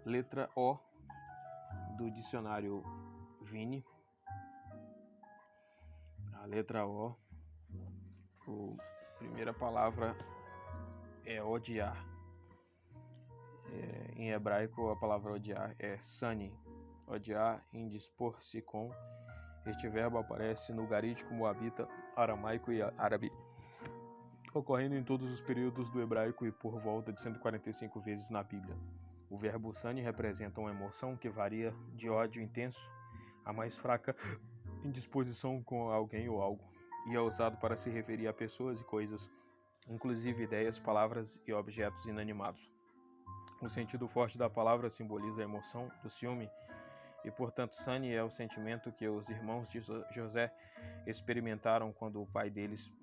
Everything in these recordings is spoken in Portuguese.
Letra O do dicionário Vini. A letra O, a primeira palavra é odiar. Em hebraico, a palavra odiar é sani. Odiar, indispor-se com. Este verbo aparece no garídico, moabita, aramaico e árabe, ocorrendo em todos os períodos do hebraico e por volta de 145 vezes na Bíblia. O verbo sani representa uma emoção que varia de ódio intenso a mais fraca indisposição com alguém ou algo, e é usado para se referir a pessoas e coisas, inclusive ideias, palavras e objetos inanimados. O sentido forte da palavra simboliza a emoção do ciúme, e portanto sani é o sentimento que os irmãos de José experimentaram quando o pai deles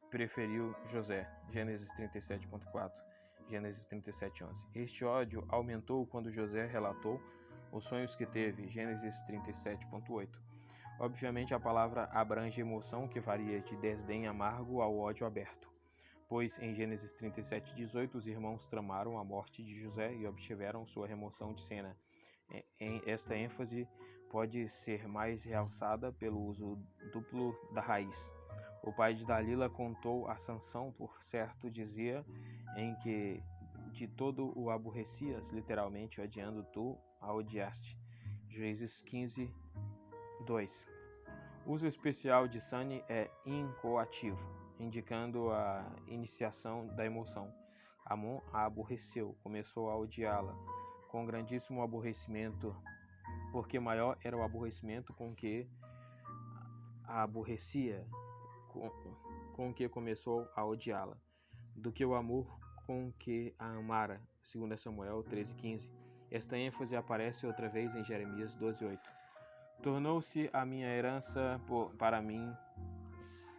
preferiu José. Gênesis 37.4, Gênesis 37.11. Este ódio aumentou quando José relatou os sonhos que teve. Gênesis 37.8. Obviamente a palavra abrange emoção que varia de desdém amargo ao ódio aberto, pois em Gênesis 37:18 os irmãos tramaram a morte de José e obtiveram sua remoção de cena. Esta ênfase pode ser mais realçada pelo uso duplo da raiz. O pai de Dalila contou a Sansão, por certo dizia, em que de todo o aborrecias, literalmente odiando tu a odiaste. Juízes 15:2. Uso especial de sani é incoativo, indicando a iniciação da emoção. Amon a aborreceu, começou a odiá-la, com grandíssimo aborrecimento, porque maior era o aborrecimento com que a aborrecia, com que começou a odiá-la, do que o amor com que a amara, 2 Samuel 13:15. Esta ênfase aparece outra vez em Jeremias 12:8. Tornou-se a minha herança para mim,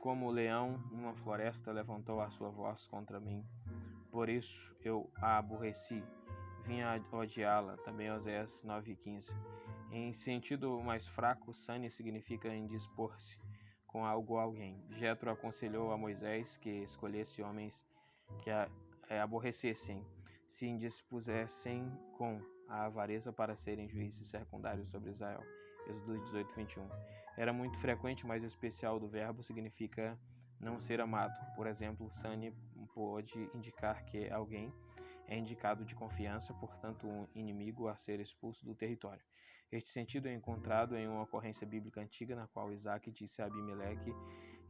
como o leão numa floresta levantou a sua voz contra mim. Por isso eu a aborreci, vim a odiá-la. Também Oséias 9:15. Em sentido mais fraco, sani significa indispor-se com algo ou alguém. Jetro aconselhou a Moisés que escolhesse homens que aborrecessem, se indispusessem com a avareza para serem juízes secundários sobre Israel. Êxodo 18:21. Era muito frequente, mas especial do verbo significa não ser amado. Por exemplo, sani pode indicar que alguém é indicado de confiança, portanto um inimigo a ser expulso do território. Este sentido é encontrado em uma ocorrência bíblica antiga, na qual Isaac disse a Abimeleque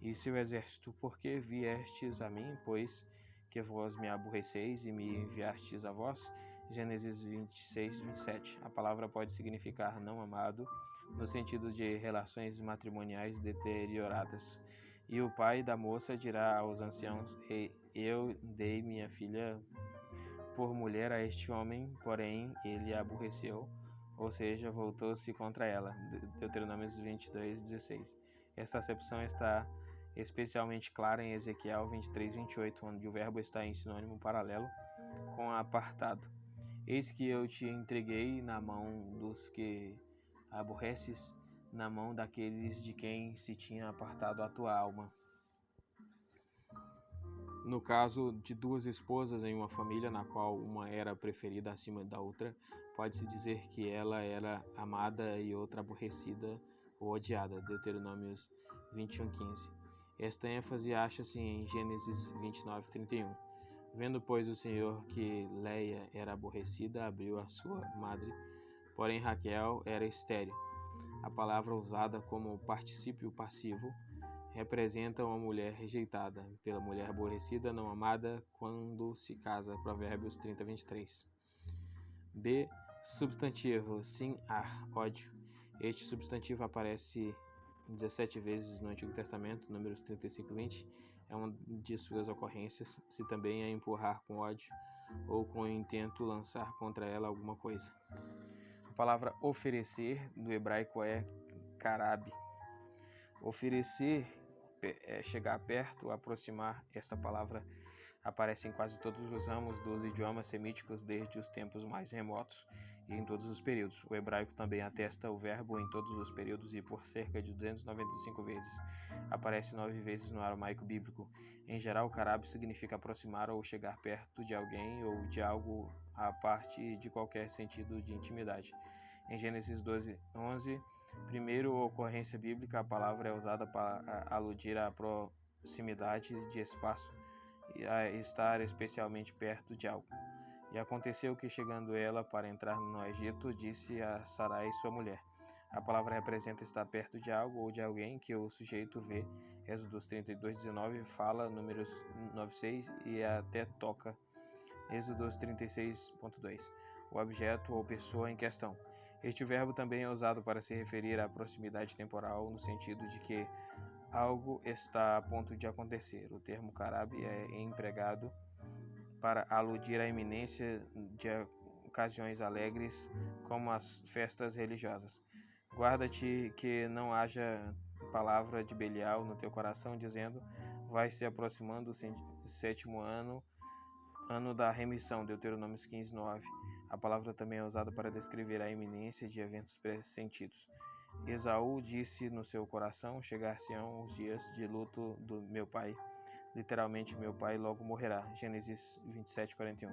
e seu exército: por que viestes a mim, pois que vós me aborreceis e me enviastes a vós? Gênesis 26:27. A palavra pode significar não amado, no sentido de relações matrimoniais deterioradas. E o pai da moça dirá aos anciãos: eu dei minha filha por mulher a este homem, porém ele a aborreceu, ou seja, voltou-se contra ela. Deuteronômio 22:16. Esta acepção está especialmente clara em Ezequiel 23:28, onde o verbo está em sinônimo paralelo com apartado. Eis que eu te entreguei na mão dos que aborreces, na mão daqueles de quem se tinha apartado a tua alma. No caso de duas esposas em uma família na qual uma era preferida acima da outra, pode-se dizer que ela era amada e outra aborrecida ou odiada. Deuteronômios 21:15. Esta ênfase acha-se em Gênesis 29:31. Vendo, pois, o Senhor que Leia era aborrecida, abriu a sua madre, porém Raquel era estéril. A palavra usada como particípio passivo representa uma mulher rejeitada pela mulher aborrecida, não amada, quando se casa. Provérbios 30:23. B. Substantivo, sin-ar, ódio. Este substantivo aparece 17 vezes no Antigo Testamento, Números 35:20. É uma de suas ocorrências, se também é empurrar com ódio ou com o intento lançar contra ela alguma coisa. A palavra oferecer, do hebraico, é karab. Oferecer é chegar perto, aproximar. Esta palavra aparece em quase todos os ramos dos idiomas semíticos desde os tempos mais remotos e em todos os períodos. O hebraico também atesta o verbo em todos os períodos e por cerca de 295 vezes. Aparece 9 vezes no aramaico bíblico. Em geral, carab significa aproximar ou chegar perto de alguém ou de algo a parte de qualquer sentido de intimidade. Em Gênesis 12:11, primeira ocorrência bíblica, a palavra é usada para aludir à proximidade de espaço e a estar especialmente perto de algo. E aconteceu que, chegando ela para entrar no Egito, disse a Sarai, sua mulher. A palavra representa estar perto de algo ou de alguém que o sujeito vê. Êxodo 32:19 fala, Números 9:6 e até toca. Êxodo 36:2. O objeto ou pessoa em questão. Este verbo também é usado para se referir à proximidade temporal, no sentido de que algo está a ponto de acontecer. O termo carab é empregado para aludir à iminência de ocasiões alegres, como as festas religiosas. Guarda-te que não haja palavra de Belial no teu coração, dizendo: vai se aproximando o sétimo ano da remissão. Deuteronômio 15:9. A palavra também é usada para descrever a iminência de eventos pressentidos. Esaú disse no seu coração: chegar-se-ão os dias de luto do meu pai. Literalmente, meu pai logo morrerá. Gênesis 27:41.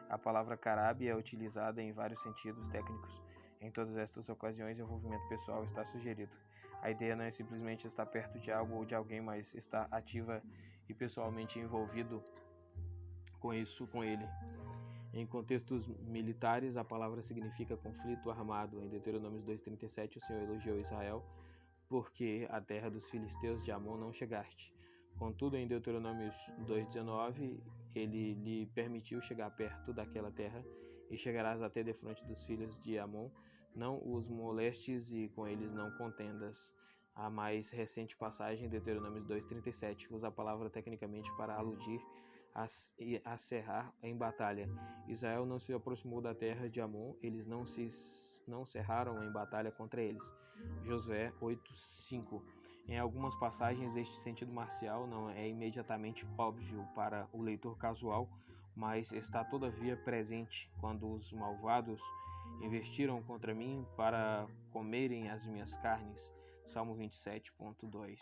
A palavra carab é utilizada em vários sentidos técnicos. Em todas estas ocasiões, envolvimento pessoal está sugerido. A ideia não é simplesmente estar perto de algo ou de alguém, mas estar ativa e pessoalmente envolvido com ele. Em contextos militares, a palavra significa conflito armado. Em Deuteronômio 2:37, o Senhor elogiou Israel porque a terra dos filisteus de Amon não chegaste. Contudo, em Deuteronômio 2:19, ele lhe permitiu chegar perto daquela terra, e chegarás até defronte dos filhos de Amon, não os molestes e com eles não contendas. A mais recente passagem, Deuteronômio 2:37, usa a palavra tecnicamente para aludir a cerrar em batalha. Israel não se aproximou da terra de Amon, eles não cerraram em batalha contra eles. Josué 8:5. Em algumas passagens, este sentido marcial não é imediatamente óbvio para o leitor casual, mas está todavia presente quando os malvados investiram contra mim para comerem as minhas carnes. Salmo 27:2.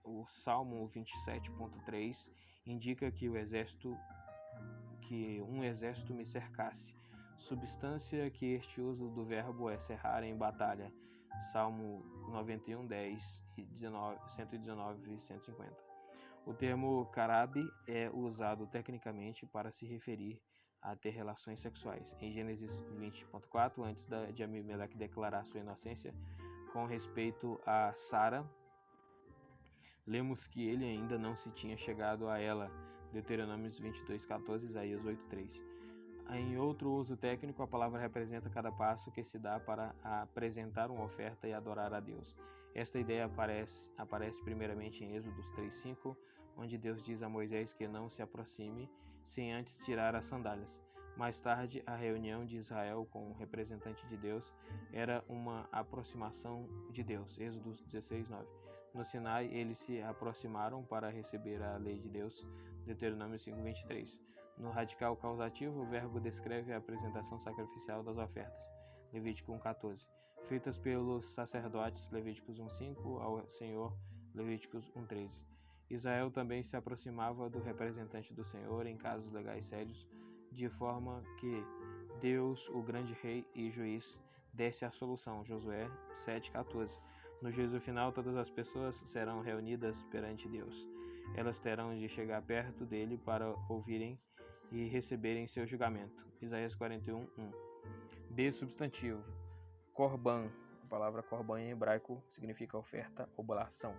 O Salmo 27:3 indica que um exército me cercasse, substância que este uso do verbo é cerrar em batalha. Salmo 91:10 e 119 e 150. O termo carab é usado tecnicamente para se referir a ter relações sexuais. Em Gênesis 20:4, antes de Abimeleque declarar sua inocência com respeito a Sara, lemos que ele ainda não se tinha chegado a ela. Deuteronômio 22:14, Isaías 8:3. Em outro uso técnico, a palavra representa cada passo que se dá para apresentar uma oferta e adorar a Deus. Esta ideia aparece primeiramente em Êxodo 3:5, onde Deus diz a Moisés que não se aproxime sem antes tirar as sandálias. Mais tarde, a reunião de Israel com o representante de Deus era uma aproximação de Deus. Êxodo 16:9. No Sinai, eles se aproximaram para receber a lei de Deus. Deuteronômio 5:23. No radical causativo, o verbo descreve a apresentação sacrificial das ofertas. Levítico 1:14. Feitas pelos sacerdotes. Levíticos 1:5 ao Senhor. Levíticos 1:13. Israel também se aproximava do representante do Senhor em casos legais sérios, de forma que Deus, o grande rei e juiz, desse a solução. Josué 7:14. No juízo final, todas as pessoas serão reunidas perante Deus. Elas terão de chegar perto dele para ouvirem e receberem seu julgamento. Isaías 41:1. B. Substantivo. Corban. A palavra corban em hebraico significa oferta, oblação.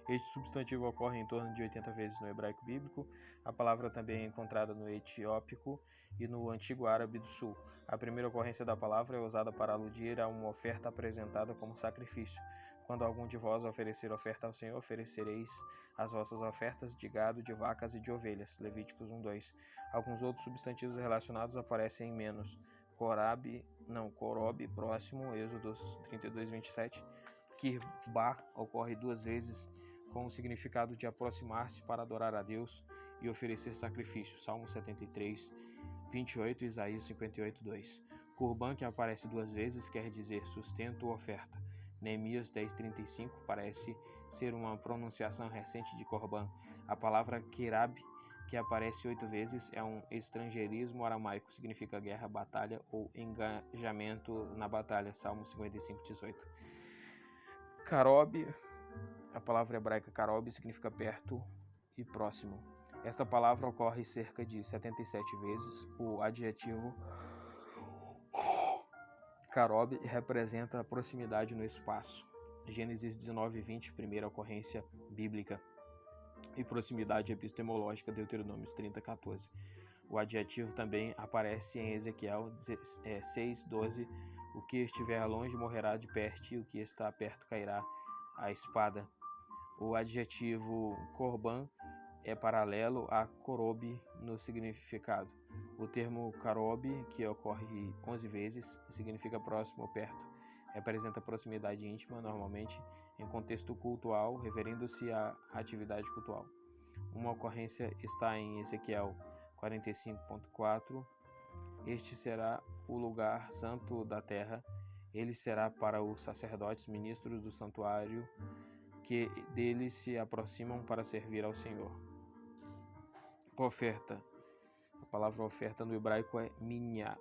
Este substantivo ocorre em torno de 80 vezes no hebraico bíblico. A palavra também é encontrada no etiópico e no antigo árabe do sul. A primeira ocorrência da palavra é usada para aludir a uma oferta apresentada como sacrifício. Quando algum de vós oferecer oferta ao Senhor, oferecereis as vossas ofertas de gado, de vacas e de ovelhas. Levíticos 1:2. Alguns outros substantivos relacionados aparecem em menos. Corob, próximo, Êxodo 32:27. Kirbá ocorre 2 vezes com o significado de aproximar-se para adorar a Deus e oferecer sacrifício. Salmo 73. 28, Isaías 58, 2. Corban, que aparece 2 vezes, quer dizer sustento ou oferta. Neemias 10:35 parece ser uma pronunciação recente de Corban. A palavra Kerab, que aparece 8 vezes, é um estrangeirismo aramaico, significa guerra, batalha ou engajamento na batalha. Salmo 55:18. Karob, a palavra hebraica karob significa perto e próximo. Esta palavra ocorre cerca de 77 vezes. O adjetivo karob representa a proximidade no espaço. Gênesis 19:20, primeira ocorrência bíblica, e proximidade epistemológica, Deuteronômios 30:14. O adjetivo também aparece em Ezequiel 6:12. O que estiver longe morrerá de peste, e o que está perto cairá a espada. O adjetivo korban é paralelo a korob no significado. O termo karob, que ocorre 11 vezes, significa próximo ou perto. Representa proximidade íntima, normalmente em contexto cultual, referindo-se à atividade cultual. Uma ocorrência está em Ezequiel 45:4. Este será o lugar santo da terra. Ele será para os sacerdotes, ministros do santuário, que deles se aproximam para servir ao Senhor. Oferta. A palavra oferta no hebraico é minha.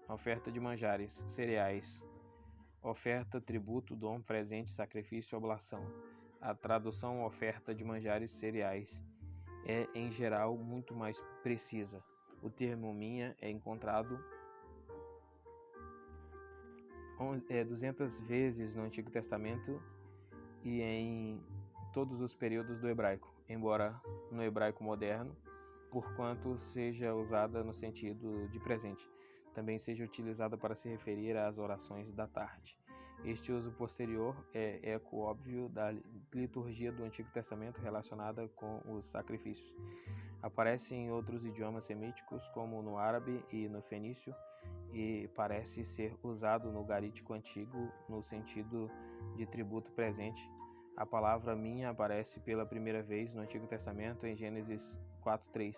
Oferta de manjares, cereais. Oferta, tributo, dom, presente, sacrifício, oblação. A tradução oferta de manjares, cereais é, em geral, muito mais precisa. O termo minha é encontrado 200 vezes no Antigo Testamento e em todos os períodos do hebraico, embora no hebraico moderno, porquanto seja usada no sentido de presente, também seja utilizada para se referir às orações da tarde. Este uso posterior é eco óbvio da liturgia do Antigo Testamento relacionada com os sacrifícios. Aparece em outros idiomas semíticos, como no árabe e no fenício, e parece ser usado no garítico antigo no sentido de tributo presente. A palavra minha aparece pela primeira vez no Antigo Testamento em Gênesis 4:3.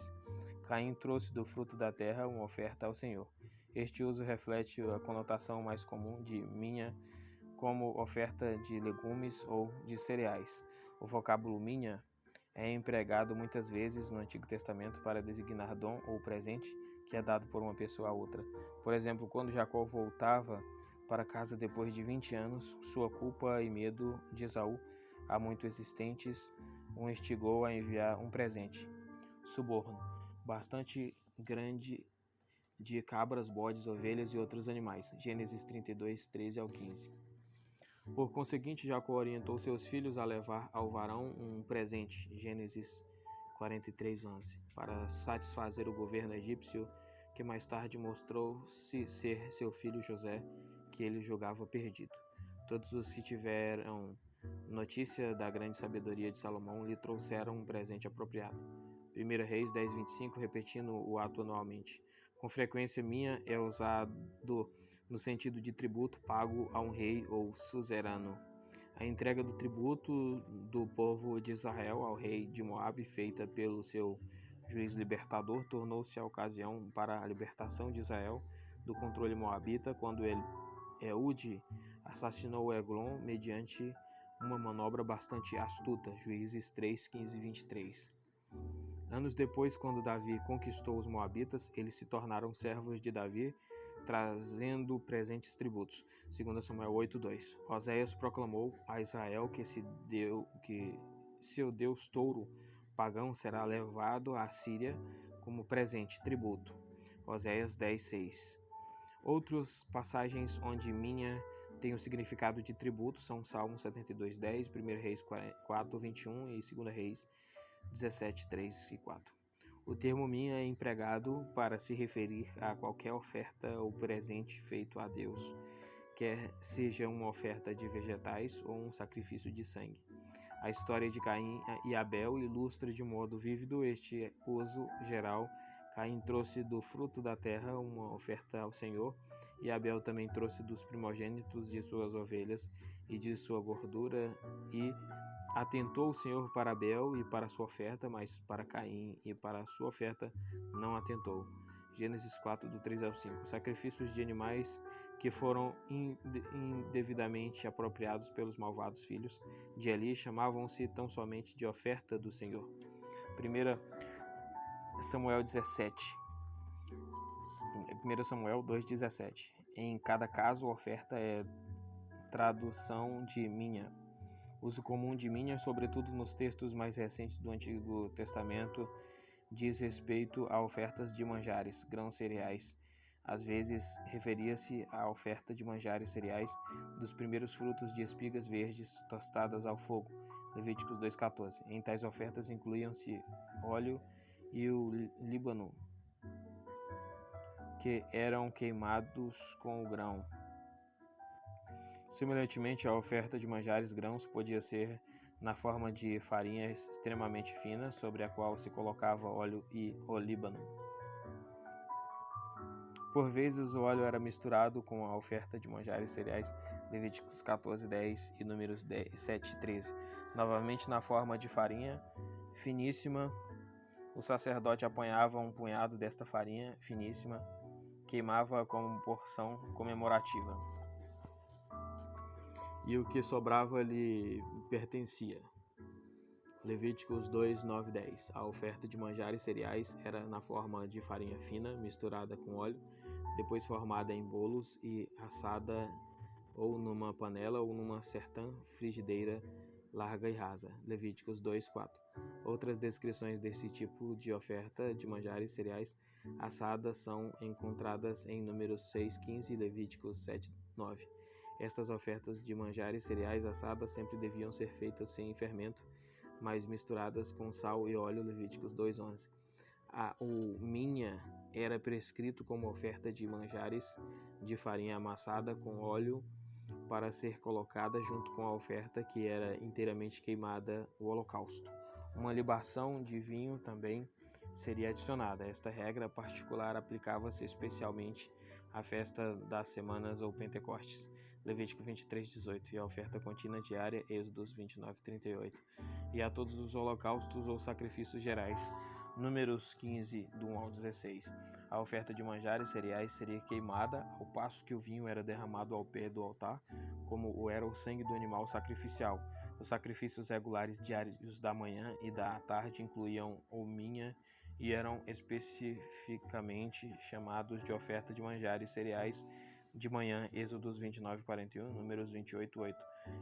Caim trouxe do fruto da terra uma oferta ao Senhor. Este uso reflete a conotação mais comum de minha como oferta de legumes ou de cereais. O vocábulo minha é empregado muitas vezes no Antigo Testamento para designar dom ou presente que é dado por uma pessoa a outra. Por exemplo, quando Jacó voltava para casa depois de 20 anos, sua culpa e medo de Esaú, há muito existentes, o instigou a enviar um presente, suborno, bastante grande, de cabras, bodes, ovelhas e outros animais. Gênesis 32, 13 ao 15. Por conseguinte, Jacó orientou seus filhos a levar ao varão um presente, Gênesis 43:11, para satisfazer o governo egípcio, que mais tarde mostrou-se ser seu filho José, que ele julgava perdido. Todos os que tiveram notícia da grande sabedoria de Salomão lhe trouxeram um presente apropriado. 1 Reis 10:25, repetindo o ato anualmente. Com frequência, minha é usado no sentido de tributo pago a um rei ou suzerano. A entrega do tributo do povo de Israel ao rei de Moabe, feita pelo seu juiz libertador, tornou-se a ocasião para a libertação de Israel do controle moabita, quando Eude assassinou Eglon mediante uma manobra bastante astuta. Juízes 3:15 e 23. Anos depois, quando Davi conquistou os moabitas, eles se tornaram servos de Davi, trazendo presentes tributos. 2 Samuel 8:2. Oséias proclamou a Israel que seu deus touro pagão será levado à Síria como presente, tributo. Oséias 10:6. Outras passagens onde minha tem o significado de tributo são Salmo 72:10, 1 Reis 4:21 e 2 Reis 17:3 e 4. O termo minha é empregado para se referir a qualquer oferta ou presente feito a Deus, quer seja uma oferta de vegetais ou um sacrifício de sangue. A história de Caim e Abel ilustra de modo vívido este uso geral. Caim trouxe do fruto da terra uma oferta ao Senhor, e Abel também trouxe dos primogênitos de suas ovelhas e de sua gordura e Atentou o Senhor para Abel e para sua oferta, mas para Caim e para a sua oferta não atentou. Gênesis 4, do 3 ao 5. Sacrifícios de animais que foram indevidamente apropriados pelos malvados filhos de Eli chamavam-se tão somente de oferta do Senhor. 1 Samuel 17. 1 Samuel 2,17. Em cada caso, a oferta é tradução de minha. Uso comum de minha, sobretudo nos textos mais recentes do Antigo Testamento, diz respeito a ofertas de manjares, grãos cereais. Às vezes, referia-se à oferta de manjares cereais dos primeiros frutos de espigas verdes tostadas ao fogo. Levíticos 2,14. Em tais ofertas incluíam-se óleo e o líbano, que eram queimados com o grão. Semelhantemente, a oferta de manjares grãos podia ser na forma de farinha extremamente fina, sobre a qual se colocava óleo e olíbano. Por vezes, o óleo era misturado com a oferta de manjares cereais, Levíticos 14:10 e Números 7:13. Novamente, na forma de farinha finíssima, o sacerdote apanhava um punhado desta farinha finíssima, queimava como porção comemorativa, e o que sobrava lhe pertencia. Levíticos 2, 9, 10. A oferta de manjares cereais era na forma de farinha fina, misturada com óleo, depois formada em bolos e assada ou numa panela ou numa sertã frigideira larga e rasa. Levíticos 2, 4. Outras descrições desse tipo de oferta de manjares cereais assadas são encontradas em Números 6, 15 e Levíticos 7, 9. Estas ofertas de manjares cereais assadas sempre deviam ser feitas sem fermento, mas misturadas com sal e óleo, Levíticos 2:11. O minha era prescrito como oferta de manjares de farinha amassada com óleo para ser colocada junto com a oferta que era inteiramente queimada, o holocausto. Uma libação de vinho também seria adicionada. Esta regra particular aplicava-se especialmente à festa das semanas ou Pentecostes, Levítico 23:18, e a oferta contínua diária, Êxodos 29:38, e a todos os holocaustos ou sacrifícios gerais, Números 15, do 1 ao 16. A oferta de manjares cereais seria queimada, ao passo que o vinho era derramado ao pé do altar, como o era o sangue do animal sacrificial. Os sacrifícios regulares diários da manhã e da tarde incluíam o minha e eram especificamente chamados de oferta de manjares cereais de manhã, Êxodos 29:41, Números 28:8,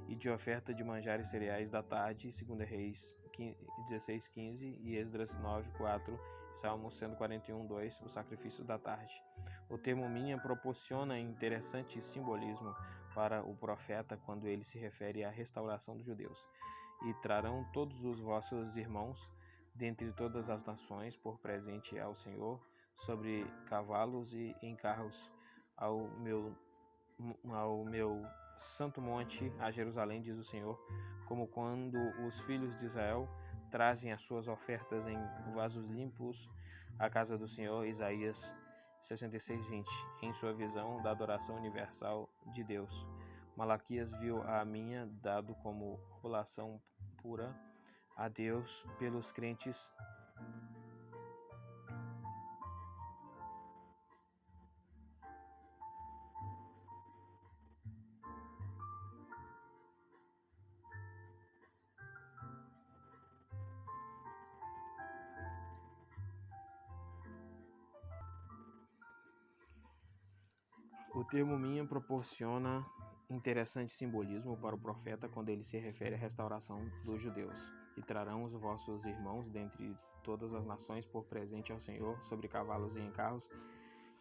e de oferta de manjares cereais da tarde, 2 Reis 16:15 e Esdras 9:4, Salmos 141:2, o sacrifício da tarde. O termo minha proporciona interessante simbolismo para o profeta quando ele se refere à restauração dos judeus. E trarão todos os vossos irmãos dentre todas as nações por presente ao Senhor, sobre cavalos e em carros, ao meu santo monte, a Jerusalém, diz o Senhor, como quando os filhos de Israel trazem as suas ofertas em vasos limpos à casa do Senhor. Isaías 66:20, em sua visão da adoração universal de Deus. Malaquias viu a minha dado como oblação pura a Deus pelos crentes. O termo minha proporciona interessante simbolismo para o profeta quando ele se refere à restauração dos judeus. E trarão os vossos irmãos dentre todas as nações por presente ao Senhor, sobre cavalos e em carros,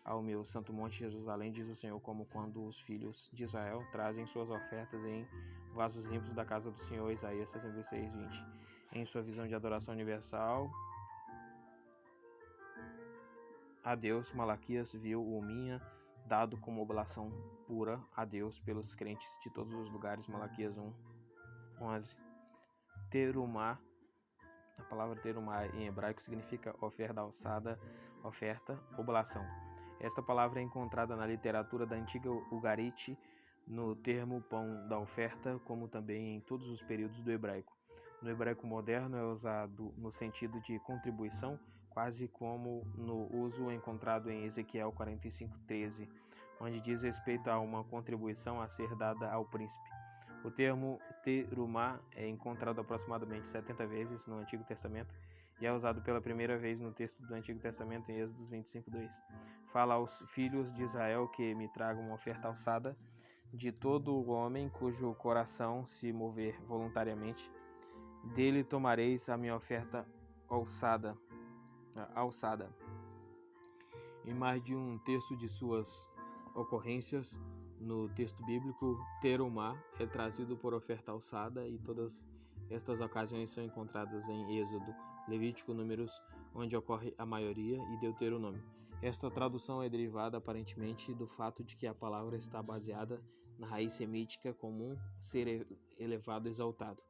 ao meu santo monte Jerusalém, diz o Senhor, como quando os filhos de Israel trazem suas ofertas em vasos limpos da casa do Senhor. Isaías 66:20. Em sua visão de adoração universal a Deus, Malaquias viu o minha dado como oblação pura a Deus pelos crentes de todos os lugares. Malaquias 1:11. Terumá, a palavra terumá em hebraico significa oferta alçada, oferta, oblação. Esta palavra é encontrada na literatura da antiga Ugarite, no termo pão da oferta, como também em todos os períodos do hebraico. No hebraico moderno é usado no sentido de contribuição, quase como no uso encontrado em Ezequiel 45:13, onde diz respeito a uma contribuição a ser dada ao príncipe. O termo terumá é encontrado aproximadamente 70 vezes no Antigo Testamento e é usado pela primeira vez no texto do Antigo Testamento em Êxodo 25:2. Fala aos filhos de Israel que me tragam uma oferta alçada de todo o homem cujo coração se mover voluntariamente. Dele tomareis a minha oferta alçada. Em mais de um terço de suas ocorrências no texto bíblico, terumá é trazido por oferta alçada, e todas estas ocasiões são encontradas em Êxodo, Levítico, Números, onde ocorre a maioria, e Deuteronômio. Esta tradução é derivada aparentemente do fato de que a palavra está baseada na raiz semítica comum, ser elevado, exaltado.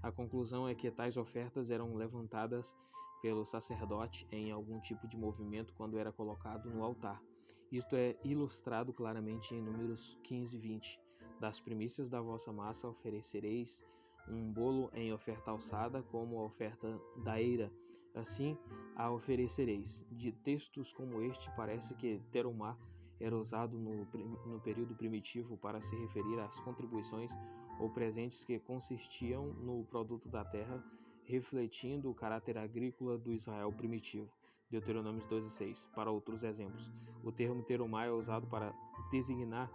A conclusão é que tais ofertas eram levantadas pelo sacerdote em algum tipo de movimento quando era colocado no altar. Isto é ilustrado claramente em Números 15:20. Das primícias da vossa massa oferecereis um bolo em oferta alçada, como a oferta da eira, assim a oferecereis. De textos como este, parece que terumá era usado no período primitivo para se referir às contribuições ou presentes que consistiam no produto da terra, refletindo o caráter agrícola do Israel primitivo. Deuteronômio 12:6. Para outros exemplos, o termo terumá é usado para designar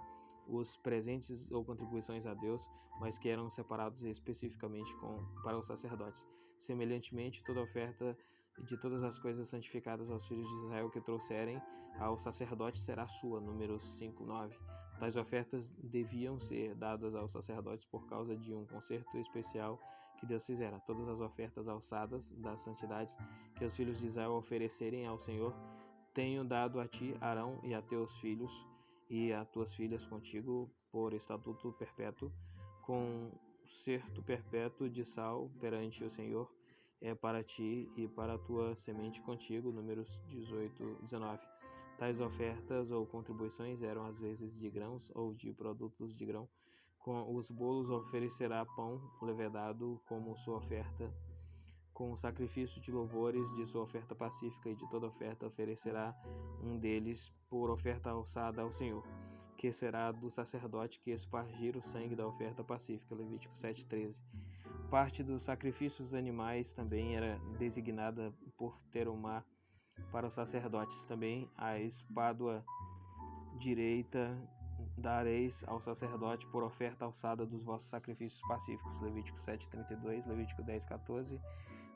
os presentes ou contribuições a Deus, mas que eram separados especificamente para os sacerdotes. Semelhantemente, toda oferta de todas as coisas santificadas aos filhos de Israel que trouxerem ao sacerdote será sua. Números 5:9. Tais ofertas deviam ser dadas aos sacerdotes por causa de um concerto especial que Deus fizera. Todas as ofertas alçadas das santidades que os filhos de Israel oferecerem ao Senhor, tenho dado a ti, Arão, e a teus filhos e a tuas filhas contigo por estatuto perpétuo, concerto perpétuo de sal perante o Senhor, é para ti e para a tua semente contigo. Números 18:19. Tais ofertas ou contribuições eram às vezes de grãos ou de produtos de grão. Com os bolos oferecerá pão levedado como sua oferta. Com o sacrifício de louvores de sua oferta pacífica, e de toda oferta oferecerá um deles por oferta alçada ao Senhor, que será do sacerdote que espargir o sangue da oferta pacífica. Levítico 7:13. Parte dos sacrifícios animais também era designada por terumá para os sacerdotes. Também a espádua direita dareis ao sacerdote por oferta alçada dos vossos sacrifícios pacíficos. Levítico 7:32, Levítico 10:14,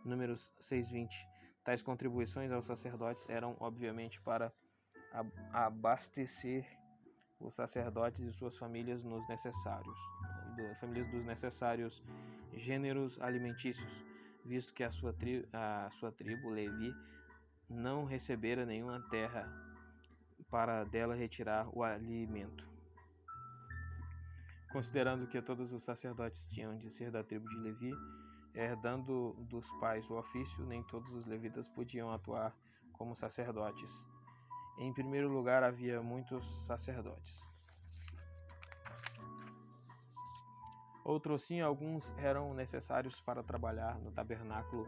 Números 6:20. Tais contribuições aos sacerdotes eram, obviamente, para abastecer os sacerdotes e suas famílias dos necessários gêneros alimentícios, visto que a sua tribo, Levi, não recebera nenhuma terra para dela retirar o alimento. Considerando que todos os sacerdotes tinham de ser da tribo de Levi, herdando dos pais o ofício, nem todos os levitas podiam atuar como sacerdotes. Em primeiro lugar, havia muitos sacerdotes. Outros sim, alguns eram necessários para trabalhar no tabernáculo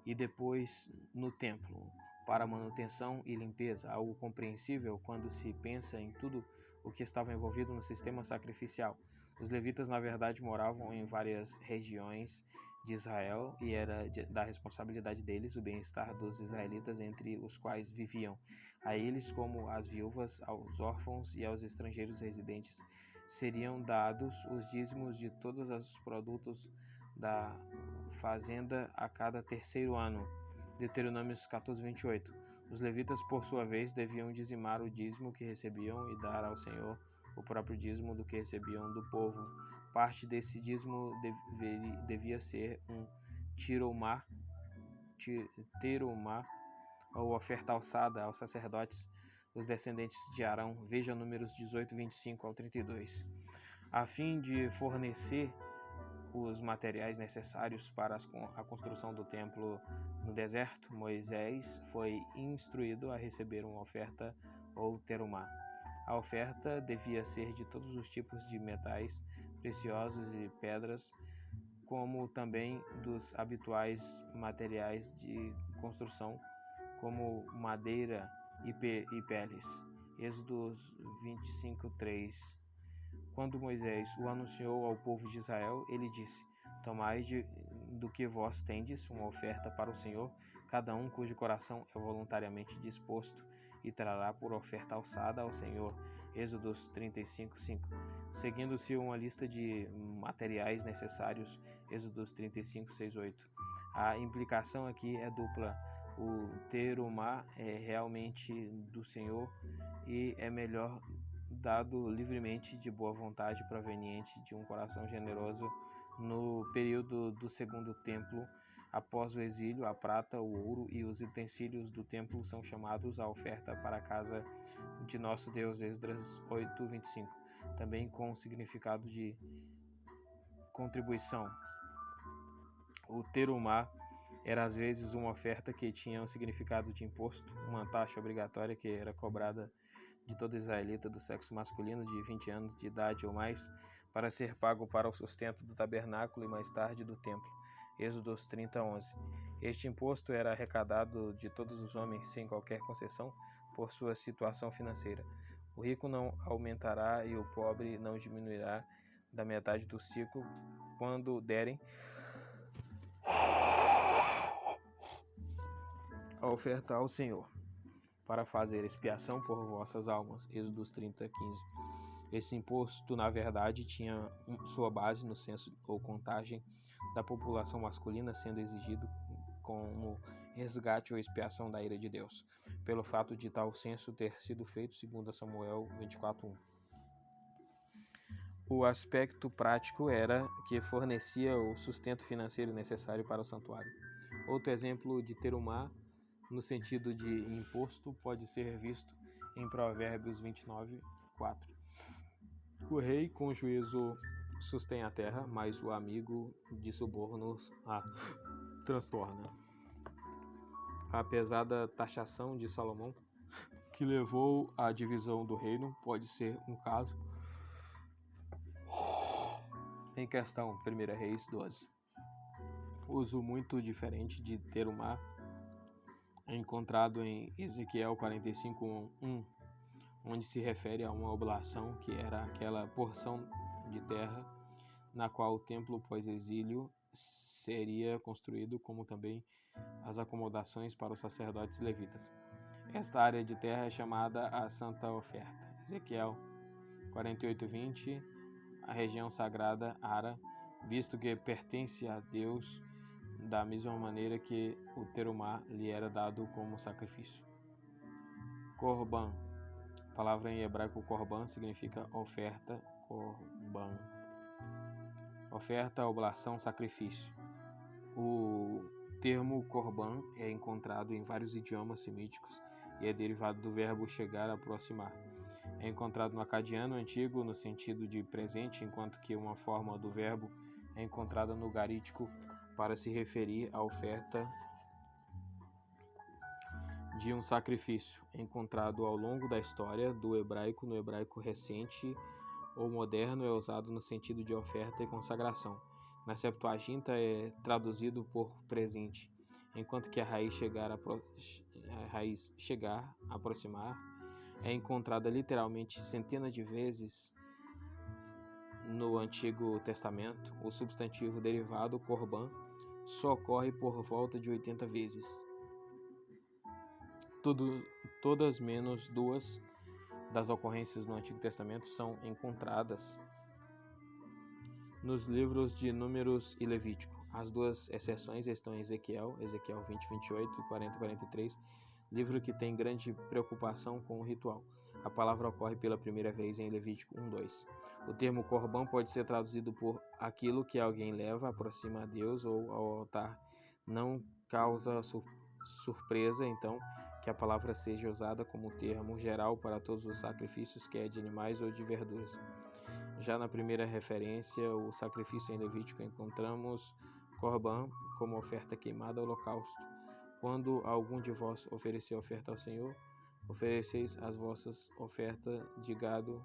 e depois no templo, para manutenção e limpeza, algo compreensível quando se pensa em tudo o que estava envolvido no sistema sacrificial. Os levitas, na verdade, moravam em várias regiões de Israel e era da responsabilidade deles o bem-estar dos israelitas entre os quais viviam. A eles, como às viúvas, aos órfãos e aos estrangeiros residentes, seriam dados os dízimos de todos os produtos da fazenda a cada terceiro ano. Deuteronômio 14:28. Os levitas, por sua vez, deviam dizimar o dízimo que recebiam e dar ao Senhor o próprio dízimo do que recebiam do povo. Parte desse dízimo devia ser um terumá, ou oferta alçada aos sacerdotes, os descendentes de Arão. Veja Números 18:25-32. A fim de fornecer os materiais necessários para a construção do templo no deserto, Moisés foi instruído a receber uma oferta ou terumá. A oferta devia ser de todos os tipos de metais preciosos e pedras como também dos habituais materiais de construção, como madeira e peles. Êxodo 25:3. Quando Moisés o anunciou ao povo de Israel, ele disse: Tomai do que vós tendes uma oferta para o Senhor, cada um cujo coração é voluntariamente disposto, e trará por oferta alçada ao Senhor. Êxodo 35:5. Seguindo-se uma lista de materiais necessários. Êxodo 35:6-8. A implicação aqui é dupla. O terumá é realmente do Senhor e é melhor dado livremente de boa vontade proveniente de um coração generoso. No período do segundo templo, após o exílio, a prata, o ouro e os utensílios do templo são chamados à oferta para a casa de nosso Deus. Esdras 8:25. Também com o significado de contribuição. O terumá era às vezes uma oferta que tinha um significado de imposto, uma taxa obrigatória que era cobrada de todo israelita do sexo masculino de 20 anos de idade ou mais, para ser pago para o sustento do tabernáculo e mais tarde do templo. Êxodo 30:11. Este imposto era arrecadado de todos os homens sem qualquer concessão por sua situação financeira. O rico não aumentará e o pobre não diminuirá da metade do ciclo quando derem a oferta ao Senhor, para fazer expiação por vossas almas. Êxodo 30:15. Esse imposto, na verdade, tinha sua base no censo ou contagem da população masculina, sendo exigido como resgate ou expiação da ira de Deus, pelo fato de tal censo ter sido feito segundo Samuel 24:1. O aspecto prático era que fornecia o sustento financeiro necessário para o santuário. Outro exemplo de terumá, no sentido de imposto, pode ser visto em Provérbios 29:4. O rei com juízo sustém a terra, mas o amigo de subornos a transtorna. A pesada taxação de Salomão, que levou à divisão do reino, pode ser um caso em questão. 1 Reis 12. Uso muito diferente de terumá é encontrado em Ezequiel 45:1, onde se refere a uma oblação que era aquela porção de terra na qual o templo pós-exílio seria construído, como também as acomodações para os sacerdotes levitas. Esta área de terra é chamada a Santa Oferta. Ezequiel 48:20, a região sagrada Ara, visto que pertence a Deus, da mesma maneira que o terumá lhe era dado como sacrifício. Corban. A palavra em hebraico corban significa oferta, corban. Oferta, oblação, sacrifício. O termo corban é encontrado em vários idiomas semíticos e é derivado do verbo chegar, aproximar. É encontrado no acadiano antigo no sentido de presente, enquanto que uma forma do verbo é encontrada no garítico para se referir à oferta de um sacrifício, encontrado ao longo da história do hebraico. No hebraico recente ou moderno é usado no sentido de oferta e consagração. Na Septuaginta é traduzido por presente, enquanto que a raiz chegar, aproximar, é encontrada literalmente centenas de vezes no Antigo Testamento. O substantivo derivado, corban, só ocorre por volta de 80 vezes. Todas menos duas das ocorrências no Antigo Testamento são encontradas nos livros de Números e Levítico. As duas exceções estão em Ezequiel 20:28 e 40:43, livro que tem grande preocupação com o ritual. A palavra ocorre pela primeira vez em Levítico 1:2. O termo corban pode ser traduzido por aquilo que alguém leva, aproxima a Deus ou ao altar. Não causa surpresa, então, que a palavra seja usada como termo geral para todos os sacrifícios, quer de animais ou de verduras. Já na primeira referência, o sacrifício em Levítico, encontramos corban como oferta queimada, holocausto. Quando algum de vós oferecer oferta ao Senhor, ofereceis as vossas ofertas de gado,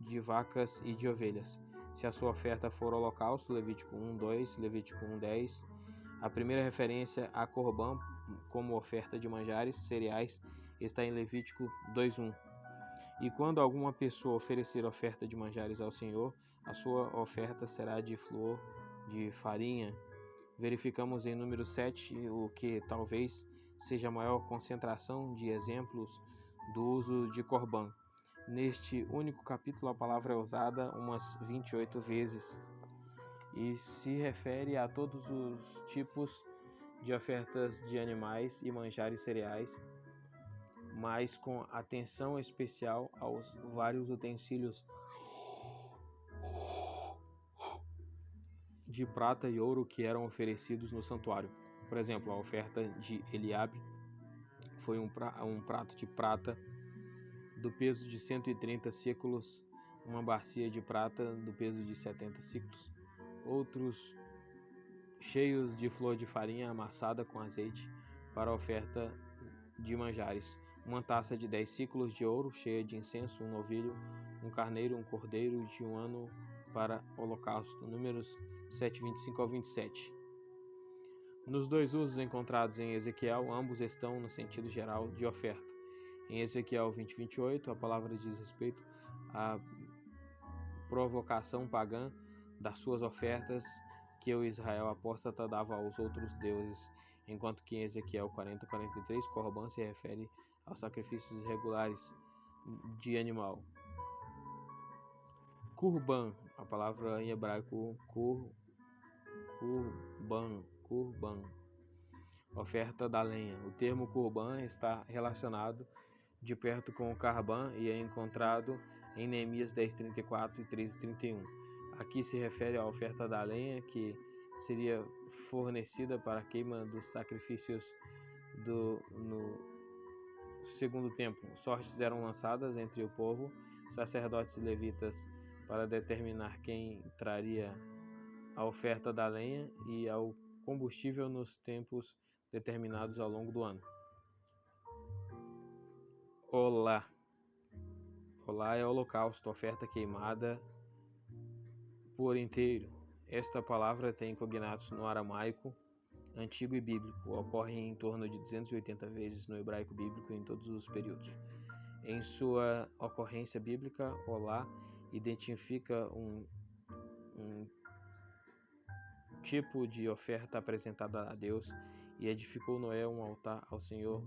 de vacas e de ovelhas. se a sua oferta for holocausto, Levítico 1:2, Levítico 1:10. A primeira referência a Corban como oferta de manjares, cereais, está em Levítico 2:1. E quando alguma pessoa oferecer oferta de manjares ao Senhor, a sua oferta será de flor de farinha. Verificamos em número 7 o que talvez seja a maior concentração de exemplos do uso de Corban. Neste único capítulo, a palavra é usada umas 28 vezes e se refere a todos os tipos de ofertas de animais e manjares cereais, mas com atenção especial aos vários utensílios de prata e ouro que eram oferecidos no santuário. Por exemplo, a oferta de Eliabe foi um prato de prata do peso de 130 séculos, uma bacia de prata do peso de 70 séculos, outros cheios de flor de farinha amassada com azeite para a oferta de manjares, uma taça de 10 séculos de ouro cheia de incenso, um novilho, um carneiro, um cordeiro de um ano para holocausto. Números 7:25 ao 27. Nos dois usos encontrados em Ezequiel, ambos estão no sentido geral de oferta. Em Ezequiel 20:28, a palavra diz respeito à provocação pagã das suas ofertas que o Israel apóstata dava aos outros deuses, enquanto que em Ezequiel 40:43, Corban se refere aos sacrifícios regulares de animal. Kurban, a palavra em hebraico kurban, oferta da lenha. O termo kurban está relacionado de perto com o carban e é encontrado em Neemias 10:34 e 13:31. Aqui se refere à oferta da lenha que seria fornecida para a queima dos sacrifícios no segundo templo. Sortes eram lançadas entre o povo, sacerdotes e levitas, para determinar quem traria a oferta da lenha e ao combustível nos tempos determinados ao longo do ano. Olá. Olá é holocausto, oferta queimada por inteiro. Esta palavra tem cognatos no aramaico antigo e bíblico. Ocorre em torno de 280 vezes no hebraico bíblico em todos os períodos. Em sua ocorrência bíblica, olá identifica um tipo de oferta apresentada a Deus, e edificou Noé um altar ao Senhor,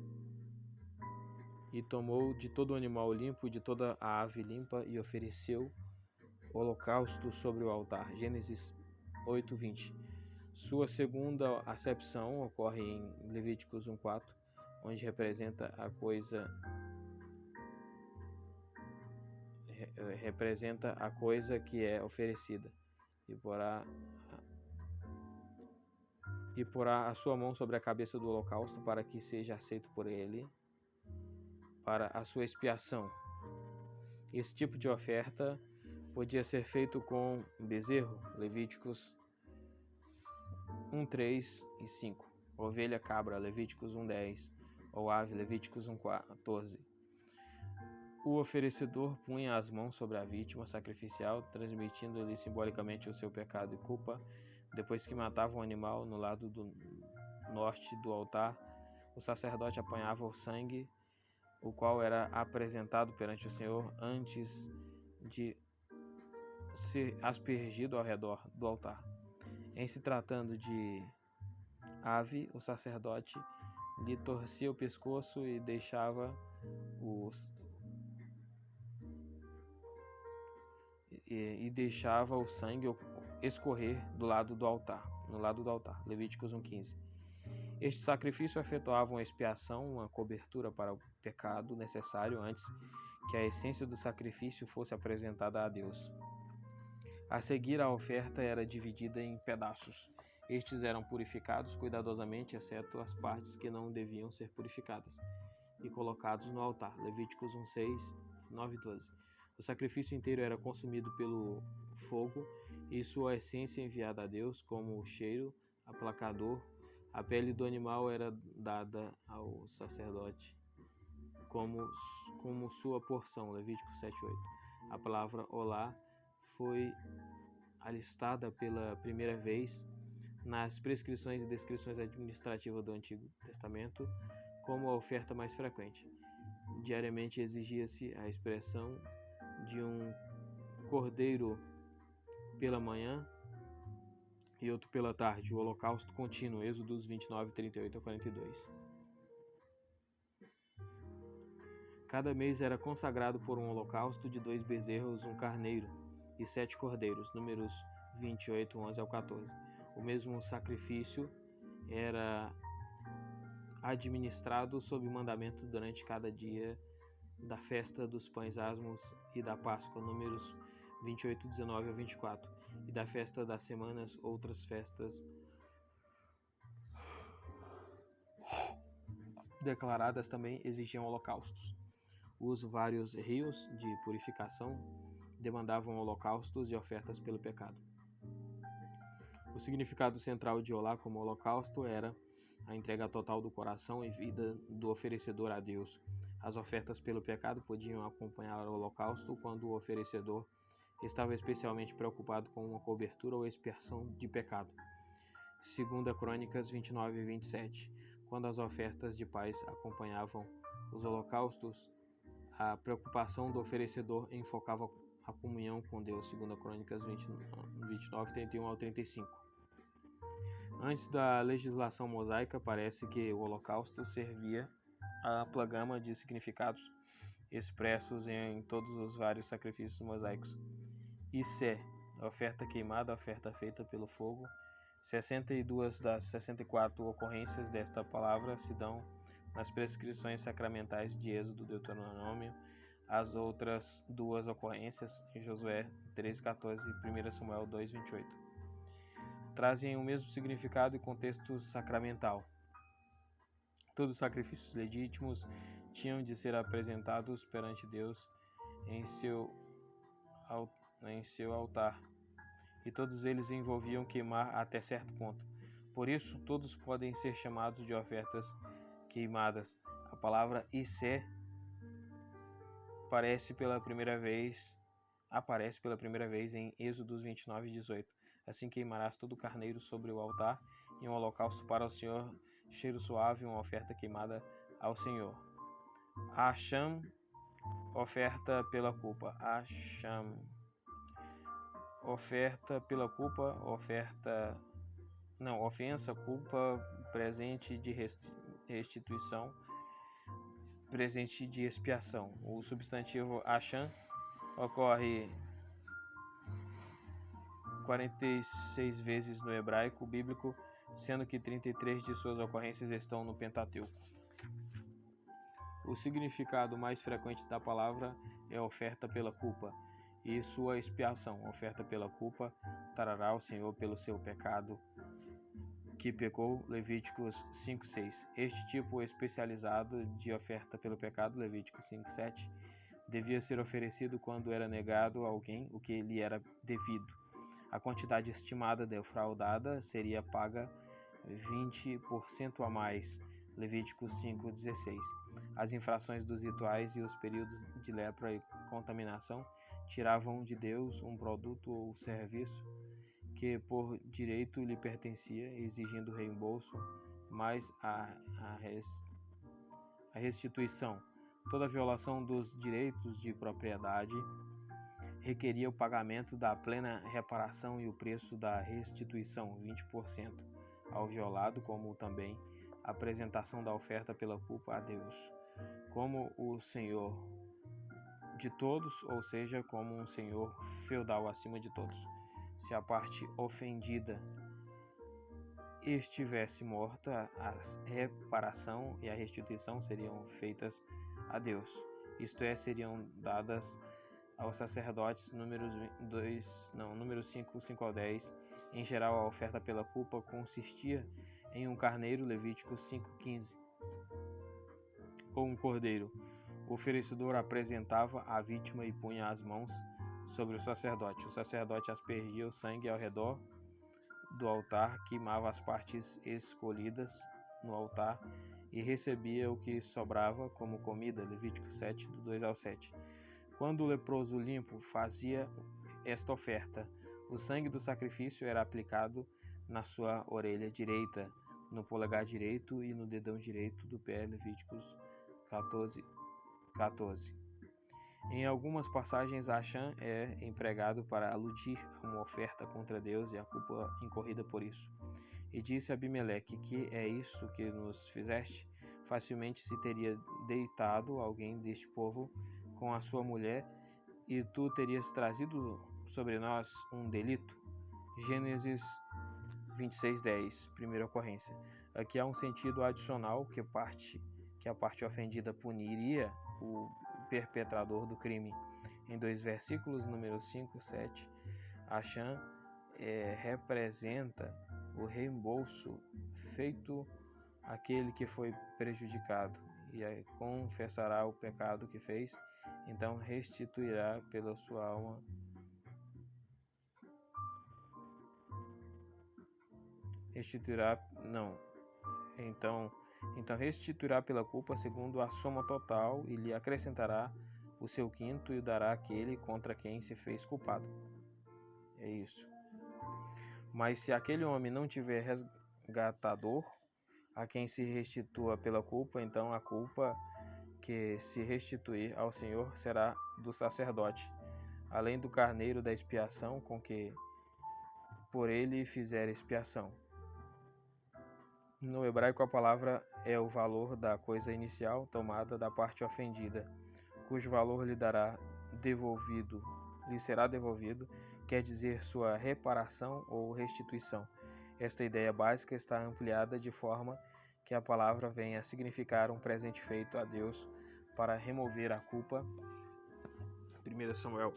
e tomou de todo o animal limpo e de toda a ave limpa e ofereceu holocausto sobre o altar. Gênesis 8:20. Sua segunda acepção ocorre em Levíticos 1:4, onde representa a coisa que é oferecida, e porá a sua mão sobre a cabeça do holocausto para que seja aceito por ele para a sua expiação. Esse tipo de oferta podia ser feito com bezerro, Levíticos 1:3 e 5, ovelha, cabra, Levíticos 1:10, ou ave, Levíticos 1:14. O oferecedor punha as mãos sobre a vítima sacrificial, transmitindo-lhe simbolicamente o seu pecado e culpa. Depois que matava o animal no lado do norte do altar, o sacerdote apanhava o sangue, o qual era apresentado perante o Senhor antes de ser aspergido ao redor do altar. Em se tratando de ave, o sacerdote lhe torcia o pescoço e deixava o sangue escorrer no lado do altar. Levíticos 1:15. Este sacrifício efetuava uma expiação, uma cobertura para o pecado necessário antes que a essência do sacrifício fosse apresentada a Deus. A seguir, a oferta era dividida em pedaços. Estes eram purificados cuidadosamente, exceto as partes que não deviam ser purificadas, e colocados no altar. Levíticos 1:6, 9 e 12. O sacrifício inteiro era consumido pelo fogo e sua essência enviada a Deus como o cheiro aplacador. A pele do animal era dada ao sacerdote como sua porção. Levítico 7:8. A palavra olá foi alistada pela primeira vez nas prescrições e descrições administrativas do Antigo Testamento como a oferta mais frequente. Diariamente exigia-se a expressão de um cordeiro pela manhã e outro pela tarde, o holocausto contínuo, Êxodos 29, 38 a 42. Cada mês era consagrado por um holocausto de 2 bezerros, um carneiro e 7 cordeiros, números 28, 11 ao 14. O mesmo sacrifício era administrado sob mandamento durante cada dia da festa dos pães asmos e da Páscoa, números 28, 19 a 24, e da festa das semanas. Outras festas declaradas também exigiam holocaustos. Os vários rios de purificação demandavam holocaustos e ofertas pelo pecado. O significado central de Olá como holocausto era a entrega total do coração e vida do oferecedor a Deus. As ofertas pelo pecado podiam acompanhar o holocausto quando o oferecedor estava especialmente preocupado com uma cobertura ou expiação de pecado. 2 Crônicas 29 e 27. Quando as ofertas de paz acompanhavam os holocaustos, a preocupação do oferecedor enfocava a comunhão com Deus. 2 Crônicas 29, 31 ao 35. Antes da legislação mosaica, parece que o holocausto servia a ampla gama de significados expressos em todos os vários sacrifícios mosaicos. Isso a oferta queimada, a oferta feita pelo fogo. 62 das 64 ocorrências desta palavra se dão nas prescrições sacramentais de Êxodo, Deuteronômio. As outras 2 ocorrências em Josué 3,14 e 1 Samuel 2,28 trazem o mesmo significado e contexto sacramental. Todos os sacrifícios legítimos tinham de ser apresentados perante Deus em seu altar, e todos eles envolviam queimar até certo ponto. Por isso, todos podem ser chamados de ofertas queimadas. A palavra Isé aparece pela primeira vez em Êxodos 29 e 18. Assim queimarás todo carneiro sobre o altar em um holocausto para o Senhor, cheiro suave, uma oferta queimada ao Senhor. Acham, oferta pela culpa. Acham, oferta pela culpa, ofensa, culpa, presente de restituição, presente de expiação. O substantivo Acham ocorre 46 vezes no hebraico bíblico, sendo que 33 de suas ocorrências estão no Pentateuco. O significado mais frequente da palavra é oferta pela culpa e sua expiação. Oferta pela culpa, trará o Senhor pelo seu pecado que pecou, Levíticos 5:6. Este tipo especializado de oferta pelo pecado, Levíticos 5:7, devia ser oferecido quando era negado a alguém o que lhe era devido. A quantidade estimada defraudada seria paga 20% a mais, Levíticos 5:16. As infrações dos rituais e os períodos de lepra e contaminação tiravam de Deus um produto ou serviço que por direito lhe pertencia, exigindo reembolso, mais a restituição. Toda violação dos direitos de propriedade requeria o pagamento da plena reparação e o preço da restituição, 20%, ao violado, como também a apresentação da oferta pela culpa a Deus, como o senhor de todos, ou seja, como um senhor feudal acima de todos. Se a parte ofendida estivesse morta, a reparação e a restituição seriam feitas a Deus, isto é, seriam dadas aos sacerdotes, números 5, 5 ao 10. Em geral, a oferta pela culpa consistia em um carneiro, Levíticos 5:15, ou um cordeiro. O oferecedor apresentava a vítima e punha as mãos sobre o sacerdote. O sacerdote aspergia o sangue ao redor do altar, queimava as partes escolhidas no altar e recebia o que sobrava como comida, Levíticos 7, do 2 ao 7. Quando o leproso limpo fazia esta oferta, O sangue do sacrifício era aplicado na sua orelha direita, no polegar direito e no dedão direito do pé. Levíticos 14:14. Em algumas passagens, Achã é empregado para aludir a uma oferta contra Deus e a culpa incorrida por isso. E disse a Abimeleque: que é isso que nos fizeste? Facilmente se teria deitado alguém deste povo com a sua mulher, e tu terias trazido sobre nós um delito. Gênesis 26:10, primeira ocorrência. Aqui há um sentido adicional que a parte ofendida puniria o perpetrador do crime. Em 2 versículos, números 5 e 7, Achã representa o reembolso feito àquele que foi prejudicado, e confessará o pecado que fez, então restituirá pela sua alma. Então restituirá pela culpa segundo a soma total, e lhe acrescentará o seu quinto, e o dará àquele contra quem se fez culpado. É isso. Mas se aquele homem não tiver resgatador a quem se restitua pela culpa, então a culpa que se restituir ao Senhor será do sacerdote, além do carneiro da expiação com que por ele fizer expiação. No hebraico, a palavra é o valor da coisa inicial tomada da parte ofendida, cujo valor lhe será devolvido, quer dizer sua reparação ou restituição. Esta ideia básica está ampliada de forma que a palavra venha a significar um presente feito a Deus para remover a culpa, 1 Samuel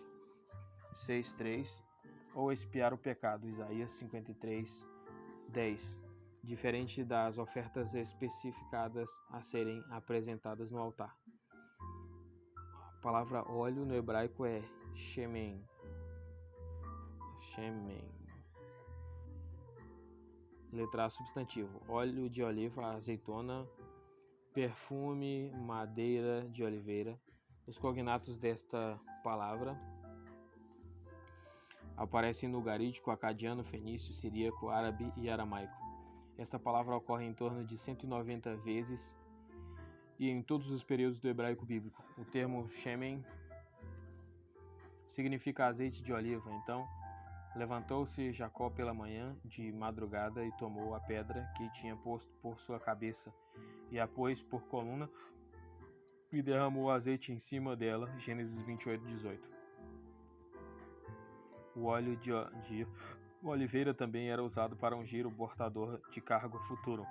6:3, ou expiar o pecado, Isaías 53:10, diferente das ofertas especificadas a serem apresentadas no altar. A palavra óleo no hebraico é shemen. Letra A, substantivo: óleo de oliva, azeitona, perfume, madeira de oliveira. Os cognatos desta palavra aparecem no garídico, acadiano, fenício, siríaco, árabe e aramaico. Esta palavra ocorre em torno de 190 vezes e em todos os períodos do hebraico bíblico. O termo shemen significa azeite de oliva. Então, levantou-se Jacó pela manhã de madrugada e tomou a pedra que tinha posto por sua cabeça e a pôs por coluna e derramou azeite em cima dela. Gênesis 28:18. O óleo de oliveira também era usado para ungir o portador de cargo futuro.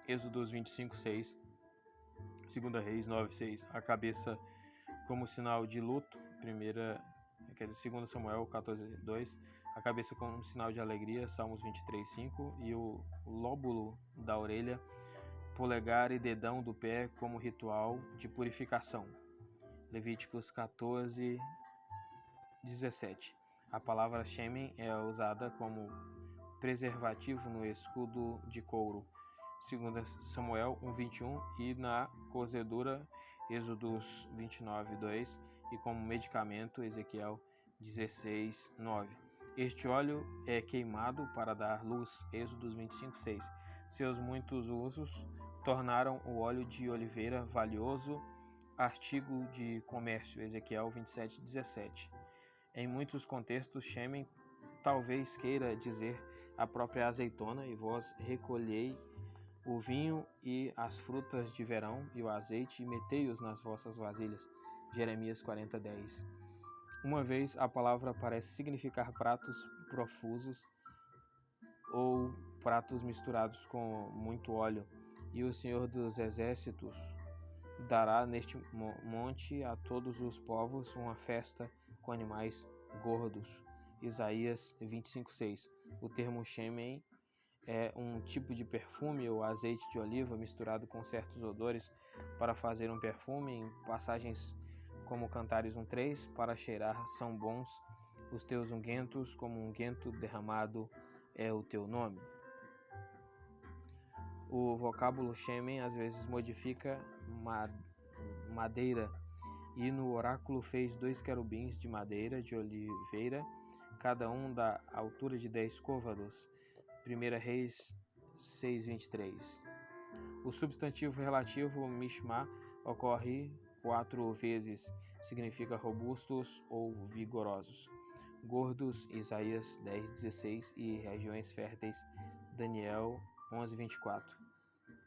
Êxodos 25:6, 2 Reis 9:6. A cabeça como sinal de luto, 2 Samuel 14:2. A cabeça como sinal de alegria, Salmos 23:5. E o lóbulo da orelha, polegar e dedão do pé como ritual de purificação. Levíticos 14:17. A palavra shemen é usada como preservativo no escudo de couro, 2 Samuel 1:21, e na cozedura, Êxodos 29:2, e como medicamento, Ezequiel 16:9. Este óleo é queimado para dar luz, Êxodos 25:6. Seus muitos usos tornaram o óleo de oliveira valioso artigo de comércio, Ezequiel 27:17. Em muitos contextos, shemen talvez queira dizer a própria azeitona, e vós recolhei o vinho e as frutas de verão e o azeite e metei-os nas vossas vasilhas. Jeremias 40:10. Uma vez, a palavra parece significar pratos profusos ou pratos misturados com muito óleo, e o Senhor dos Exércitos dará neste monte a todos os povos uma festa com animais gordos. Isaías 25:6. O termo shemen é um tipo de perfume ou azeite de oliva misturado com certos odores para fazer um perfume. Em passagens como Cantares 1:3, para cheirar são bons os teus unguentos, como unguento derramado é o teu nome. O vocábulo shemen às vezes modifica madeira, e no oráculo fez 2 querubins de madeira de oliveira cada um da altura de 10 côvados. 1 Reis 6:23. O substantivo relativo mishmá ocorre 4 vezes. Significa robustos ou vigorosos. Gordos, Isaías 10:16 e regiões férteis, Daniel 11:24.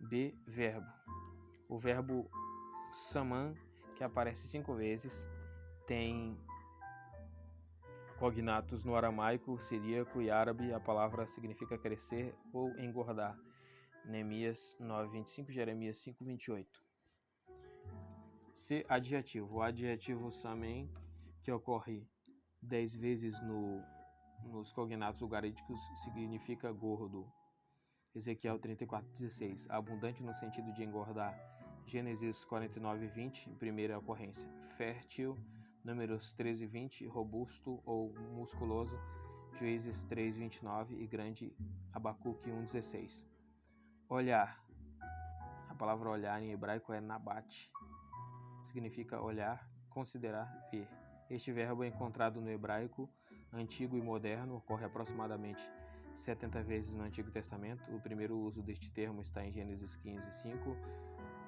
B. Verbo. O verbo saman, que aparece 5 vezes, tem cognatos no aramaico, siríaco e árabe. A palavra significa crescer ou engordar. Neemias 9:25, Jeremias 5:28. C. Adjetivo. O adjetivo samen, que ocorre 10 vezes nos cognatos ugaríticos, significa gordo. Ezequiel 34:16. Abundante no sentido de engordar. Gênesis 49:20, primeira ocorrência. Fértil, Números 13:20, robusto ou musculoso. Juízes 3:29 e grande, Abacuque 1:16. Olhar. A palavra olhar em hebraico é nabat. Significa olhar, considerar, ver. Este verbo é encontrado no hebraico antigo e moderno, ocorre aproximadamente 70 vezes no Antigo Testamento. O primeiro uso deste termo está em Gênesis 15:5,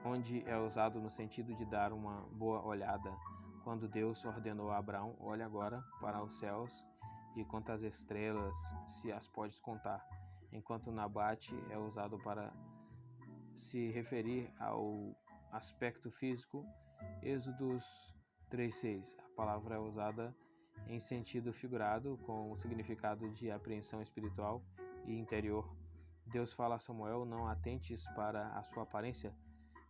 onde é usado no sentido de dar uma boa olhada. Quando Deus ordenou a Abraão: olhe agora para os céus e conta as estrelas, se as podes contar. Enquanto Nabate é usado para se referir ao aspecto físico. Êxodos 3:6. A palavra é usada em sentido figurado, com o significado de apreensão espiritual e interior. Deus fala a Samuel: não atentes para a sua aparência.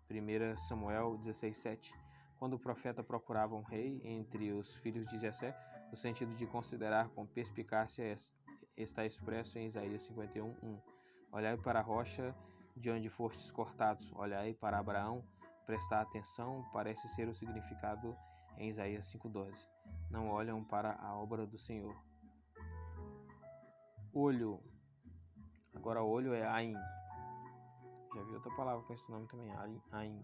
1 Samuel 16:7. Quando o profeta procurava um rei entre os filhos de Jessé, o sentido de considerar com perspicácia está expresso em Isaías 51:1. Olhai para a rocha de onde fostes cortados, olhai para Abraão. Prestar atenção parece ser o significado em Isaías 5:12. Não olham para a obra do Senhor. Olho. Agora olho é ain. Já vi outra palavra com esse nome também, ain. Ain